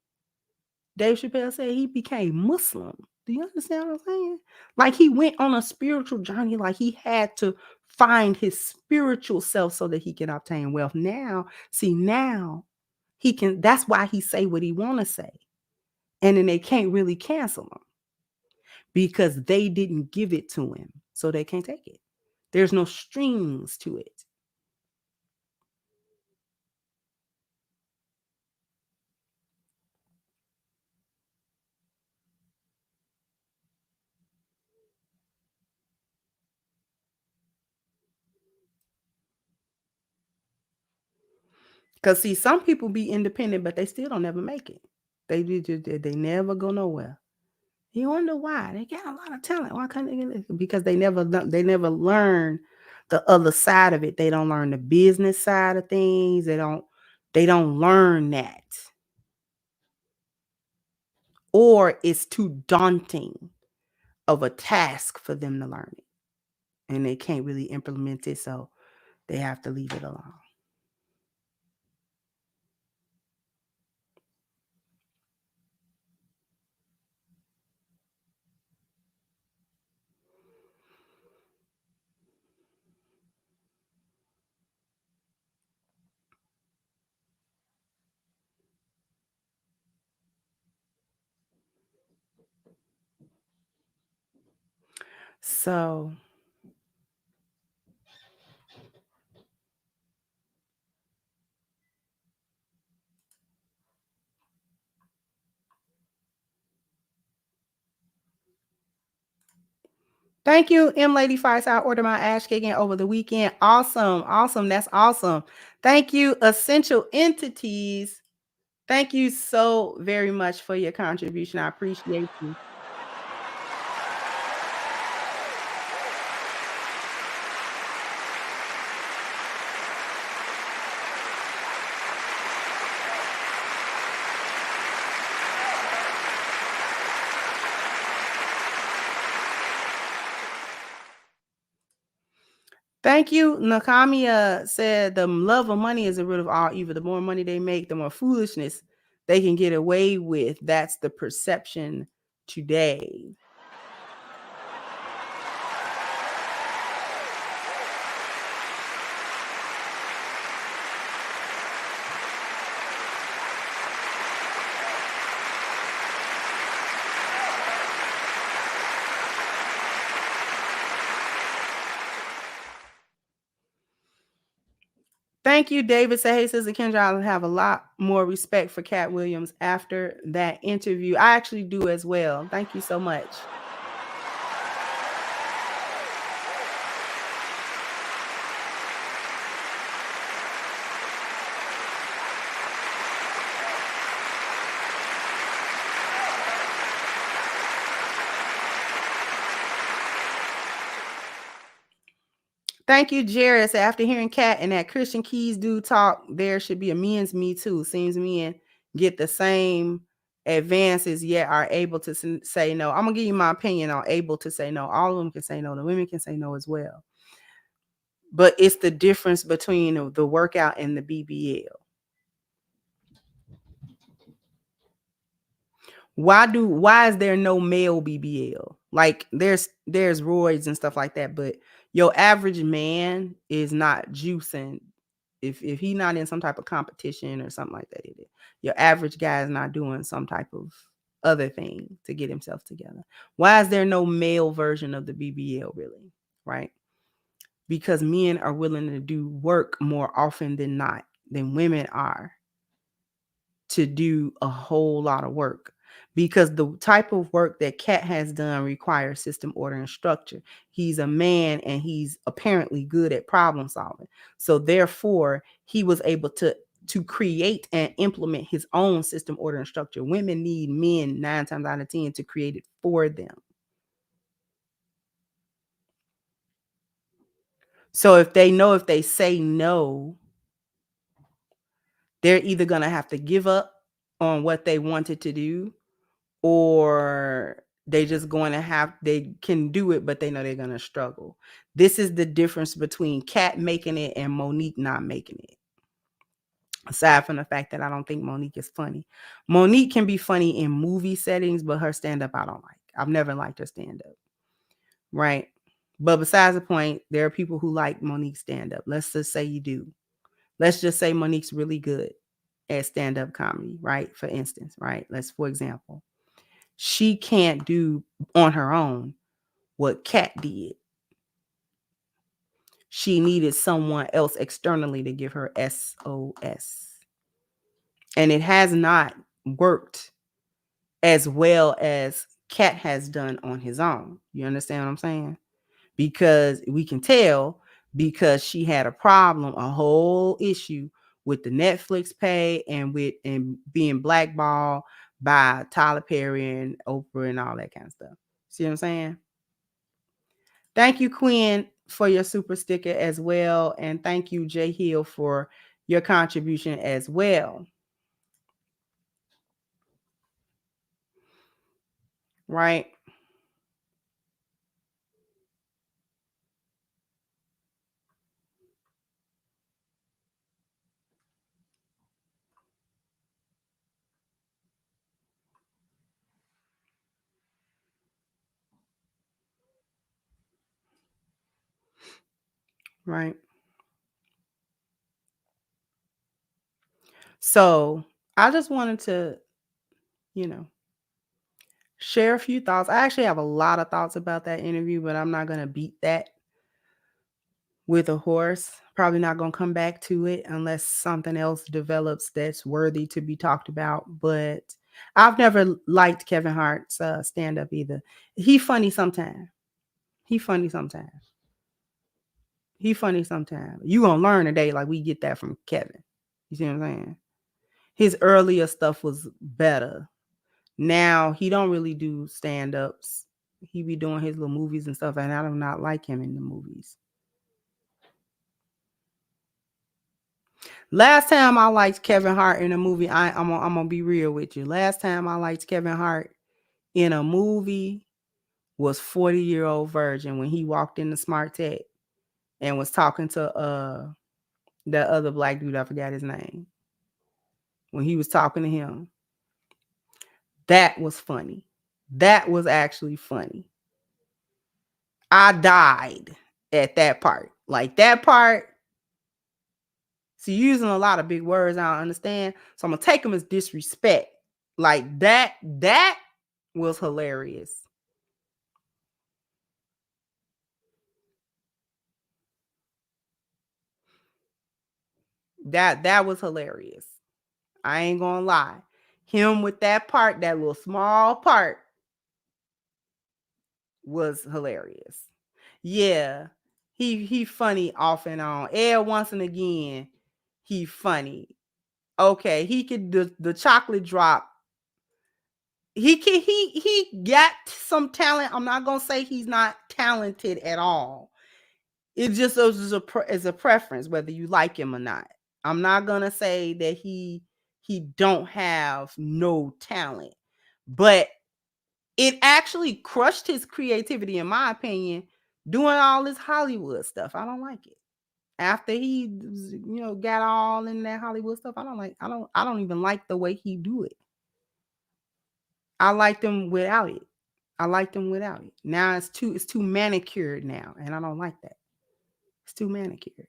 Dave Chappelle said he became Muslim. Do you understand what I'm saying? Like he went on a spiritual journey, like he had to find his spiritual self so that he can obtain wealth. Now he can, that's why he say what he want to say. And then they can't really cancel him because they didn't give it to him. So they can't take it. There's no strings to it. Because see, some people be independent, but they still don't ever make it. They never go nowhere. You wonder why. They got a lot of talent. Why can't they get it? Because they never learn the other side of it. They don't learn the business side of things. They don't learn that. Or it's too daunting of a task for them to learn it. And they can't really implement it, so they have to leave it alone. So thank you, M Lady Fights. I ordered my ash cake over the weekend. Awesome. Awesome. That's awesome. Thank you, Essential Entities. Thank you so very much for your contribution. I appreciate you. Thank you. Nakamiya said the love of money is the root of all evil. The more money they make, the more foolishness they can get away with. That's the perception today. Thank you, David. Say, hey, Sister Kendra, I'll have a lot more respect for Katt Williams after that interview. I actually do as well. Thank you so much. Thank you, Jared. So after hearing Katt and that Christian Keys dude talk, there should be a men's Me Too. Seems men get the same advances yet are able to say no. I'm gonna give you my opinion on able to say no. All of them can say no. The women can say no as well. But it's the difference between the workout and the BBL. Why is there no male BBL? Like there's roids and stuff like that, but your average man is not juicing. If he not in some type of competition or something like that, your average guy is not doing some type of other thing to get himself together. Why is there no male version of the BBL really? Right? Because men are willing to do work more often than not than women are to do a whole lot of work, because the type of work that Katt has done requires system, order, and structure. He's a man and he's apparently good at problem solving. So therefore, he was able to create and implement his own system, order, and structure. Women need men 9 times out of 10 to create it for them. So if they say no, they're either going to have to give up on what they wanted to do, or they just going to they can do it, but they know they're going to struggle. This is the difference between Katt making it and Monique not making it. Aside from the fact that I don't think Monique is funny. Monique can be funny in movie settings, but her stand-up I don't like. I've never liked her stand-up. Right? But besides the point, there are people who like Monique's stand-up. Let's just say you do. Let's just say Monique's really good at stand-up comedy, right? For instance, right? For example, she can't do on her own what Katt did. She needed someone else externally to give her SOS. And it has not worked as well as Katt has done on his own. You understand what I'm saying? Because we can tell, because she had a problem, a whole issue with the Netflix pay and being blackballed by Tyler Perry and Oprah and all that kind of stuff. See what I'm saying? Thank you, Quinn, for your super sticker as well. And thank you, Jay Hill, for your contribution as well. Right? Right. So I just wanted to, share a few thoughts. I actually have a lot of thoughts about that interview, but I'm not going to beat that with a horse. Probably not going to come back to it unless something else develops that's worthy to be talked about. But I've never liked Kevin Hart's stand-up either. He funny sometimes. He funny sometimes. He funny sometimes. You gonna learn today, like we get that from Kevin. You see what I'm saying? His earlier stuff was better. Now he don't really do stand-ups. He be doing his little movies and stuff, and I do not like him in the movies. Last time I liked Kevin Hart in a movie, I'm gonna be real with you. Last time I liked Kevin Hart in a movie was 40-Year-Old Virgin, when he walked into Smart Tech and was talking to the other black dude, I forgot his name. When he was talking to him, that was funny. That was actually funny. I died at that part. Like that part. See, using a lot of big words I don't understand. So I'm gonna take them as disrespect. Like that was hilarious. That was hilarious. I ain't gonna lie. Him with that part, that little small part, was hilarious. Yeah. He funny off and on. Every once and again, he funny. Okay, he could the chocolate drop. He got some talent. I'm not gonna say he's not talented at all. It just is a preference whether you like him or not. I'm not gonna say that he don't have no talent, but it actually crushed his creativity, in my opinion, doing all this Hollywood stuff. I don't like it. After he, got all in that Hollywood stuff, I don't even like the way he do it. I liked him without it. Now it's too manicured now, and I don't like that. It's too manicured.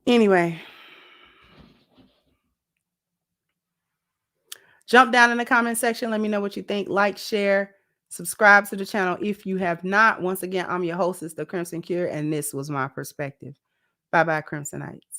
Anyway, jump down in the comment section. Let me know what you think. Like, share, subscribe to the channel if you have not. Once again, I'm your hostess, The Crimson Cure, and this was my perspective. Bye-bye, Crimsonites.